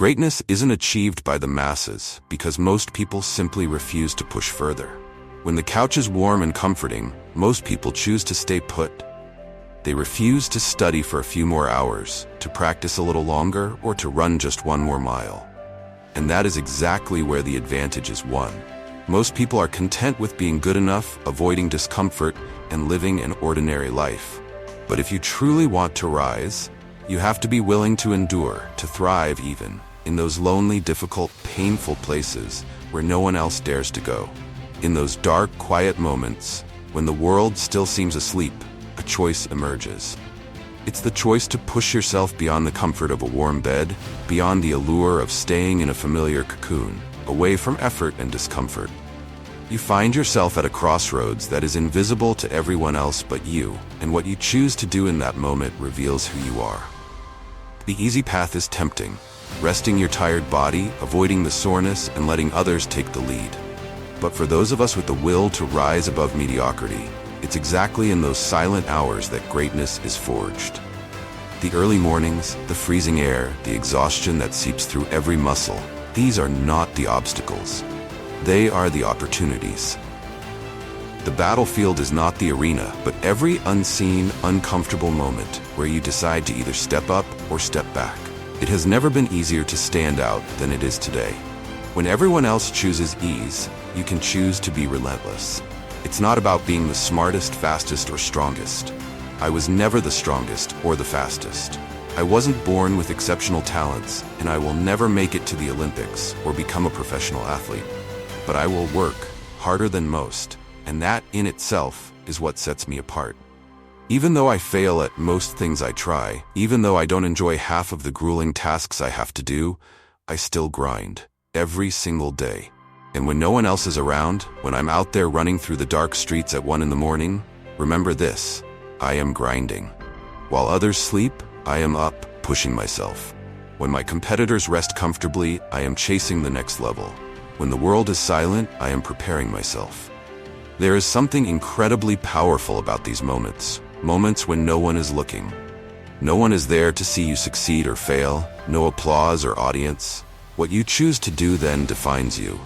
Greatness isn't achieved by the masses because most people simply refuse to push further. When the couch is warm and comforting, most people choose to stay put. They refuse to study for a few more hours, to practice a little longer, or to run just one more mile. And that is exactly where the advantage is won. Most people are content with being good enough, avoiding discomfort, and living an ordinary life. But if you truly want to rise, you have to be willing to endure, to thrive even, in those lonely, difficult, painful places where no one else dares to go. In those dark, quiet moments, when the world still seems asleep, a choice emerges. It's the choice to push yourself beyond the comfort of a warm bed, beyond the allure of staying in a familiar cocoon, away from effort and discomfort. You find yourself at a crossroads that is invisible to everyone else but you, and what you choose to do in that moment reveals who you are. The easy path is tempting, resting your tired body, avoiding the soreness, and letting others take the lead. But for those of us with the will to rise above mediocrity, it's exactly in those silent hours that greatness is forged. The early mornings, the freezing air, the exhaustion that seeps through every muscle, these are not the obstacles. They are the opportunities. The battlefield is not the arena, but every unseen, uncomfortable moment where you decide to either step up or step back. It has never been easier to stand out than it is today. When everyone else chooses ease, you can choose to be relentless. It's not about being the smartest, fastest, or strongest. I was never the strongest or the fastest. I wasn't born with exceptional talents, and I will never make it to the Olympics or become a professional athlete. But I will work harder than most, and that in itself is what sets me apart. Even though I fail at most things I try, even though I don't enjoy half of the grueling tasks I have to do, I still grind every single day. And when no one else is around, when I'm out there running through the dark streets at 1 a.m, remember this: I am grinding. While others sleep, I am up, pushing myself. When my competitors rest comfortably, I am chasing the next level. When the world is silent, I am preparing myself. There is something incredibly powerful about these moments when no one is looking. No one is there to see you succeed or fail, no applause or audience. What you choose to do then defines you.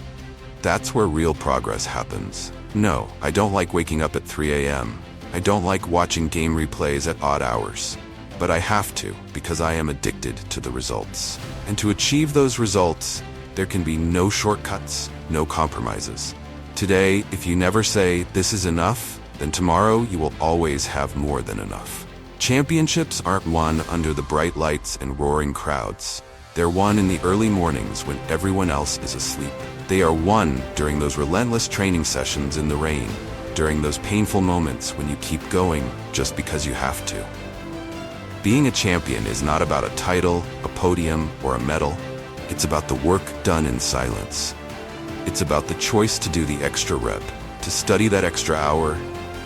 That's where real progress happens. No, I don't like waking up at 3 a.m. I don't like watching game replays at odd hours. But I have to, because I am addicted to the results. And to achieve those results, there can be no shortcuts, no compromises. Today, if you never say, "This is enough," then tomorrow you will always have more than enough. Championships aren't won under the bright lights and roaring crowds. They're won in the early mornings when everyone else is asleep. They are won during those relentless training sessions in the rain, during those painful moments when you keep going just because you have to. Being a champion is not about a title, a podium, or a medal. It's about the work done in silence. It's about the choice to do the extra rep, to study that extra hour,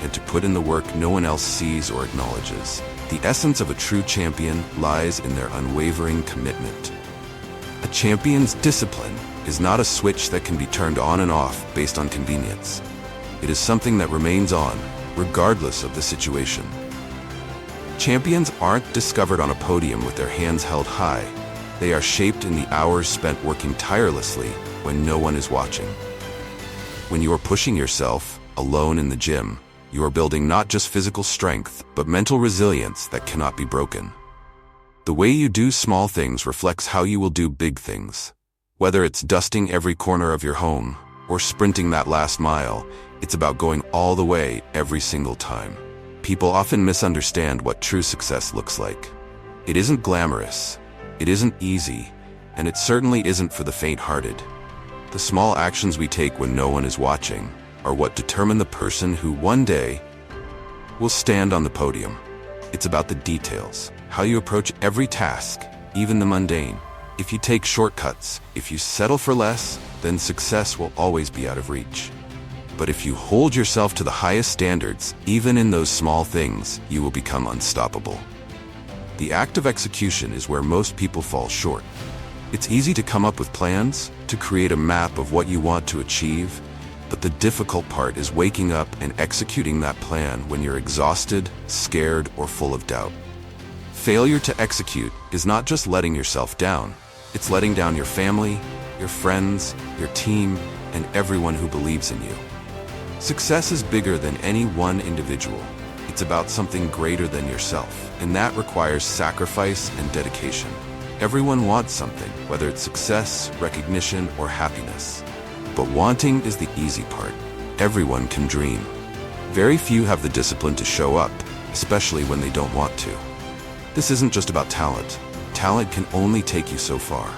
and to put in the work no one else sees or acknowledges. The essence of a true champion lies in their unwavering commitment. A champion's discipline is not a switch that can be turned on and off based on convenience. It is something that remains on, regardless of the situation. Champions aren't discovered on a podium with their hands held high. They are shaped in the hours spent working tirelessly when no one is watching. When you are pushing yourself, alone in the gym, you are building not just physical strength, but mental resilience that cannot be broken. The way you do small things reflects how you will do big things. Whether it's dusting every corner of your home, or sprinting that last mile, it's about going all the way every single time. People often misunderstand what true success looks like. It isn't glamorous, it isn't easy, and it certainly isn't for the faint-hearted. The small actions we take when no one is watching are what determine the person who one day will stand on the podium. It's about the details, how you approach every task, even the mundane. If you take shortcuts, if you settle for less, then success will always be out of reach. But if you hold yourself to the highest standards, even in those small things, you will become unstoppable. The act of execution is where most people fall short. It's easy to come up with plans, to create a map of what you want to achieve, but the difficult part is waking up and executing that plan when you're exhausted, scared, or full of doubt. Failure to execute is not just letting yourself down. It's letting down your family, your friends, your team, and everyone who believes in you. Success is bigger than any one individual. It's about something greater than yourself, and that requires sacrifice and dedication. Everyone wants something, whether it's success, recognition, or happiness. But wanting is the easy part. Everyone can dream. Very few have the discipline to show up, especially when they don't want to. This isn't just about talent. Talent can only take you so far.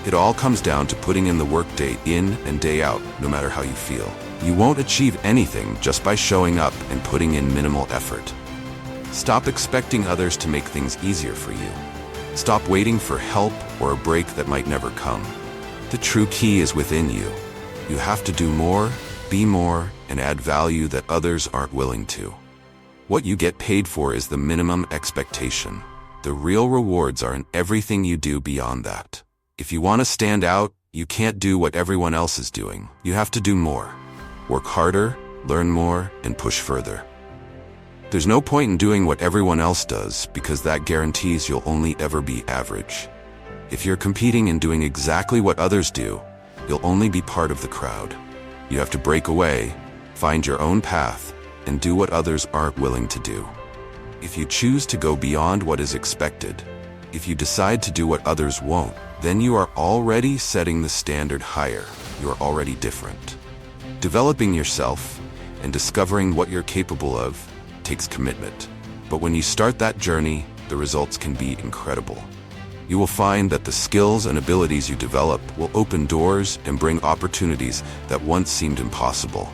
It all comes down to putting in the work day in and day out, no matter how you feel. You won't achieve anything just by showing up and putting in minimal effort. Stop expecting others to make things easier for you. Stop waiting for help or a break that might never come. The true key is within you. You have to do more, be more, and add value that others aren't willing to. What you get paid for is the minimum expectation. The real rewards are in everything you do beyond that. If you want to stand out, you can't do what everyone else is doing. You have to do more. Work harder, learn more, and push further. There's no point in doing what everyone else does because that guarantees you'll only ever be average. If you're competing and doing exactly what others do, you'll only be part of the crowd. You have to break away, find your own path, and do what others aren't willing to do. If you choose to go beyond what is expected, if you decide to do what others won't, then you are already setting the standard higher. You are already different. Developing yourself and discovering what you're capable of takes commitment. But when you start that journey, the results can be incredible. You will find that the skills and abilities you develop will open doors and bring opportunities that once seemed impossible.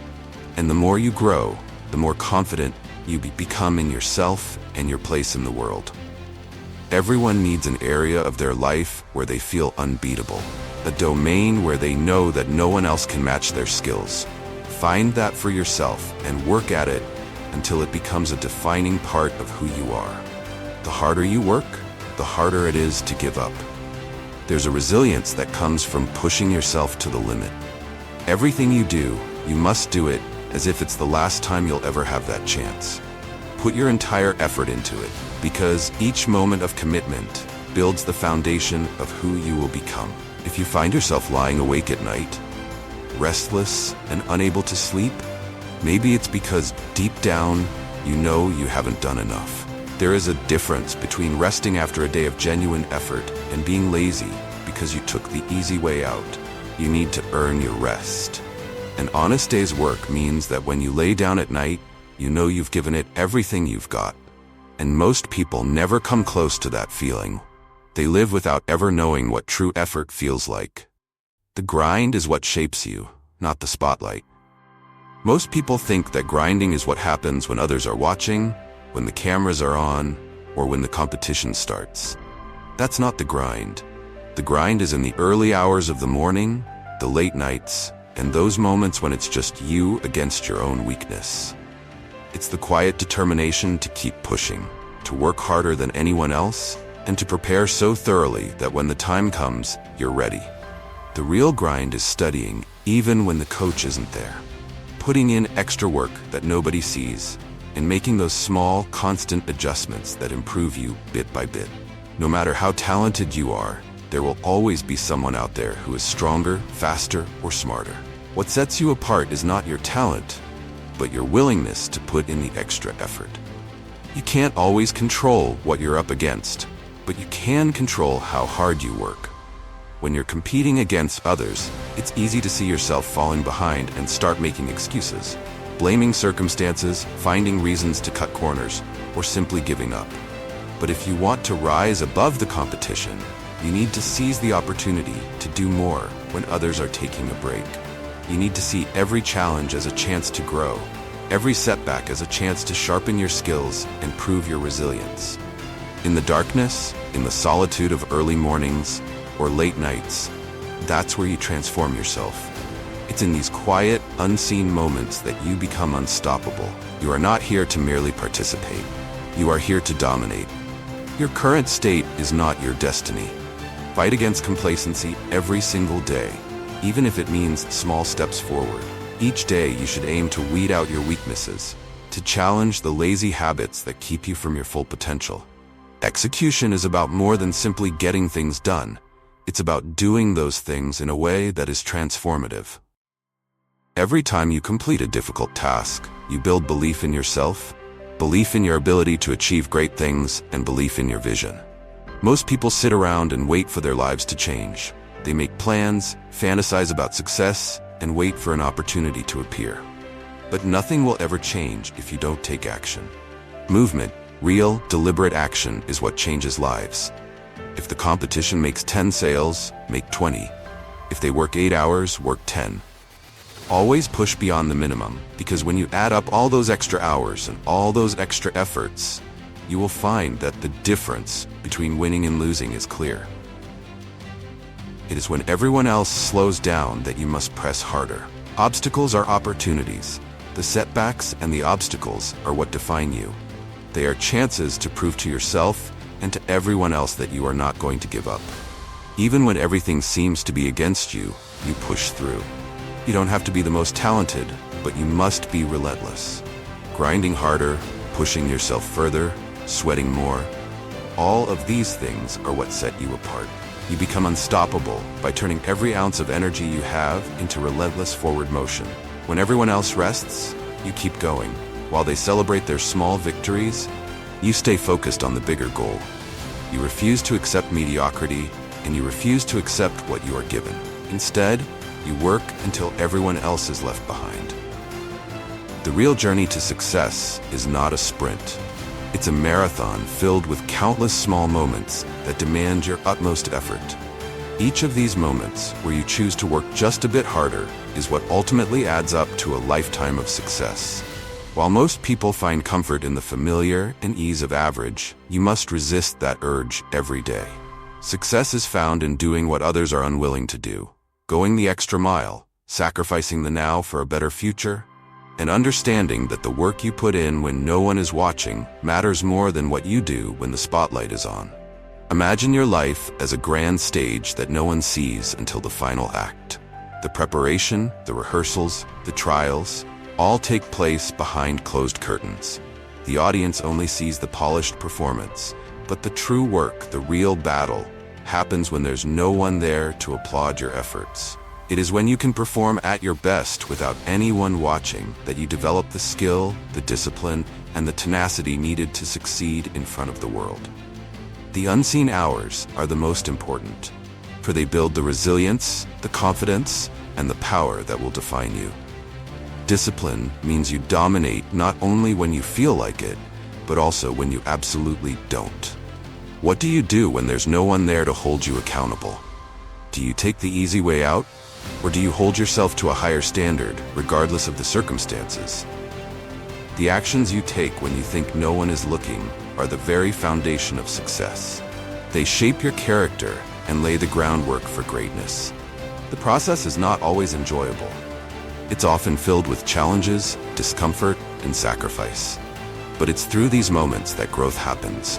And the more you grow, the more confident you become in yourself and your place in the world. Everyone needs an area of their life where they feel unbeatable, a domain where they know that no one else can match their skills. Find that for yourself and work at it until it becomes a defining part of who you are. The harder you work, the harder it is to give up. There's a resilience that comes from pushing yourself to the limit. Everything you do, you must do it as if it's the last time you'll ever have that chance. Put your entire effort into it, because each moment of commitment builds the foundation of who you will become. If you find yourself lying awake at night, restless and unable to sleep, maybe it's because deep down you know you haven't done enough. There is a difference between resting after a day of genuine effort and being lazy because you took the easy way out. You need to earn your rest. An honest day's work means that when you lay down at night, you know you've given it everything you've got. And most people never come close to that feeling. They live without ever knowing what true effort feels like. The grind is what shapes you, not the spotlight. Most people think that grinding is what happens when others are watching, when the cameras are on, or when the competition starts. That's not the grind. The grind is in the early hours of the morning, the late nights, and those moments when it's just you against your own weakness. It's the quiet determination to keep pushing, to work harder than anyone else, and to prepare so thoroughly that when the time comes, you're ready. The real grind is studying, even when the coach isn't there. Putting in extra work that nobody sees, and making those small, constant adjustments that improve you bit by bit. No matter how talented you are, there will always be someone out there who is stronger, faster, or smarter. What sets you apart is not your talent, but your willingness to put in the extra effort. You can't always control what you're up against, but you can control how hard you work. When you're competing against others, it's easy to see yourself falling behind and start making excuses, blaming circumstances, finding reasons to cut corners, or simply giving up. But if you want to rise above the competition, you need to seize the opportunity to do more when others are taking a break. You need to see every challenge as a chance to grow, every setback as a chance to sharpen your skills and prove your resilience. In the darkness, in the solitude of early mornings, or late nights, that's where you transform yourself. It's in these quiet, unseen moments that you become unstoppable. You are not here to merely participate. You are here to dominate. Your current state is not your destiny. Fight against complacency every single day, even if it means small steps forward. Each day you should aim to weed out your weaknesses, to challenge the lazy habits that keep you from your full potential. Execution is about more than simply getting things done. It's about doing those things in a way that is transformative. Every time you complete a difficult task, you build belief in yourself, belief in your ability to achieve great things, and belief in your vision. Most people sit around and wait for their lives to change. They make plans, fantasize about success, and wait for an opportunity to appear. But nothing will ever change if you don't take action. Movement, real, deliberate action is what changes lives. If the competition makes 10 sales, make 20. If they work 8 hours, work 10. Always push beyond the minimum, because when you add up all those extra hours and all those extra efforts, you will find that the difference between winning and losing is clear. It is when everyone else slows down that you must press harder. Obstacles are opportunities. The setbacks and the obstacles are what define you. They are chances to prove to yourself and to everyone else that you are not going to give up. Even when everything seems to be against you, you push through. You don't have to be the most talented, but you must be relentless. Grinding harder, pushing yourself further, sweating more. All of these things are what set you apart. You become unstoppable by turning every ounce of energy you have into relentless forward motion. When everyone else rests, you keep going. While they celebrate their small victories, you stay focused on the bigger goal. You refuse to accept mediocrity, and you refuse to accept what you are given. Instead, you work until everyone else is left behind. The real journey to success is not a sprint. It's a marathon filled with countless small moments that demand your utmost effort. Each of these moments, where you choose to work just a bit harder, is what ultimately adds up to a lifetime of success. While most people find comfort in the familiar and ease of average, you must resist that urge every day. Success is found in doing what others are unwilling to do. Going the extra mile, sacrificing the now for a better future, and understanding that the work you put in when no one is watching matters more than what you do when the spotlight is on. Imagine your life as a grand stage that no one sees until the final act. The preparation, the rehearsals, the trials, all take place behind closed curtains. The audience only sees the polished performance, but the true work, the real battle, happens when there's no one there to applaud your efforts. It is when you can perform at your best without anyone watching that you develop the skill, the discipline, and the tenacity needed to succeed in front of the world. The unseen hours are the most important, for they build the resilience, the confidence, and the power that will define you. Discipline means you dominate not only when you feel like it, but also when you absolutely don't. What do you do when there's no one there to hold you accountable? Do you take the easy way out, or do you hold yourself to a higher standard, regardless of the circumstances? The actions you take when you think no one is looking are the very foundation of success. They shape your character and lay the groundwork for greatness. The process is not always enjoyable. It's often filled with challenges, discomfort, and sacrifice. But it's through these moments that growth happens.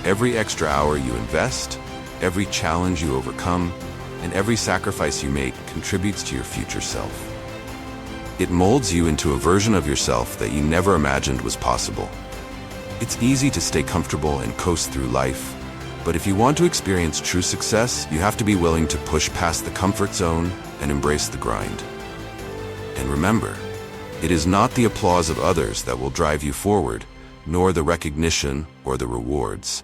Every extra hour you invest, every challenge you overcome, and every sacrifice you make contributes to your future self. It molds you into a version of yourself that you never imagined was possible. It's easy to stay comfortable and coast through life, but if you want to experience true success, you have to be willing to push past the comfort zone and embrace the grind. And remember, it is not the applause of others that will drive you forward, nor the recognition or the rewards.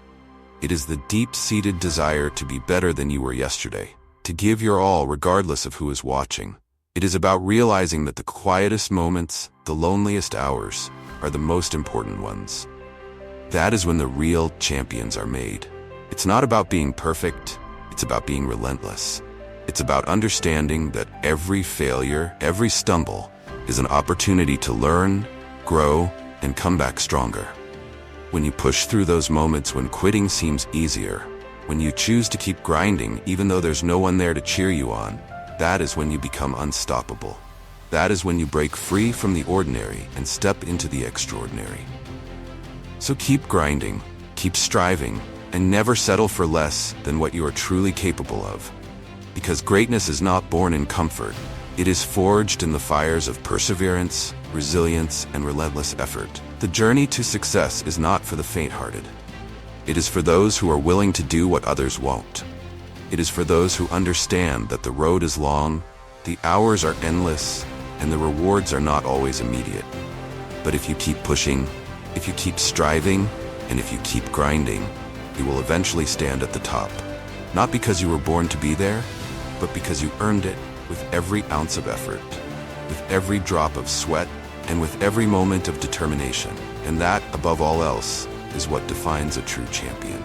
It is the deep-seated desire to be better than you were yesterday, to give your all regardless of who is watching. It is about realizing that the quietest moments, the loneliest hours, are the most important ones. That is when the real champions are made. It's not about being perfect, it's about being relentless. It's about understanding that every failure, every stumble, is an opportunity to learn, grow, and come back stronger. When you push through those moments when quitting seems easier, when you choose to keep grinding even though there's no one there to cheer you on, that is when you become unstoppable. That is when you break free from the ordinary and step into the extraordinary. So keep grinding, keep striving, and never settle for less than what you are truly capable of. Because greatness is not born in comfort, it is forged in the fires of perseverance, resilience, and relentless effort. The journey to success is not for the faint-hearted. It is for those who are willing to do what others won't. It is for those who understand that the road is long, the hours are endless, and the rewards are not always immediate. But if you keep pushing, if you keep striving, and if you keep grinding, you will eventually stand at the top. Not because you were born to be there, but because you earned it with every ounce of effort, with every drop of sweat, and with every moment of determination. And that, above all else, is what defines a true champion.